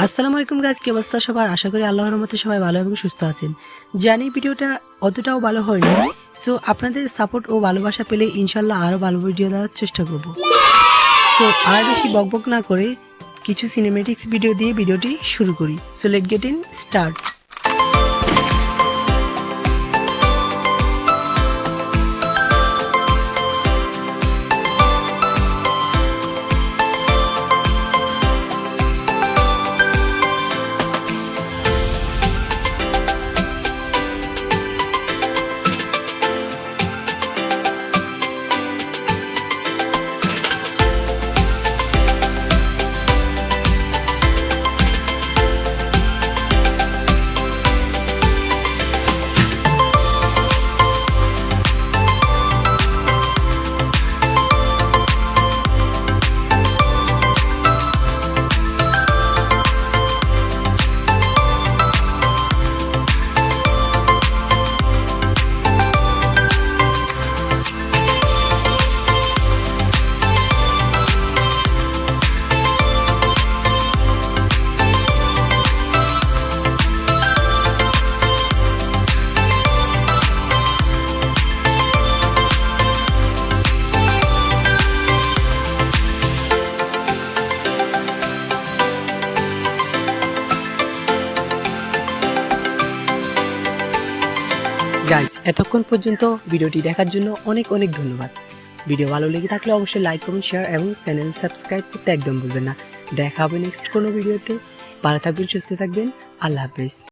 আসসালামু আলাইকুম গাইস, কি অবস্থা সবার? আশা করি আল্লাহর রহমতে সবাই ভালো এবং সুস্থ আছেন। জানি ভিডিওটা অতটাও ভালো হয়নি, সো আপনাদের সাপোর্ট ও ভালোবাসা পেলে ইনশাল্লাহ আরও ভালো ভিডিও দেওয়ার চেষ্টা করব। সো আর বেশি বকবক না করে কিছু সিনেমেটিক্স ভিডিও দিয়ে ভিডিওটি শুরু করি। So late get in start. Guys, এতক্ষণ পর্যন্ত ভিডিওটি দেখার জন্য অনেক অনেক ধন্যবাদ। ভিডিও ভালো লেগে থাকলে অবশ্যই লাইক, কমেন্ট, শেয়ার এবং চ্যানেল সাবস্ক্রাইব করতে একদম ভুলবেন না। দেখা হবে নেক্সট কোনো ভিডিওতে। ভালো থাকবেন, সুস্থ থাকবেন। আল্লাহ হাফেজ।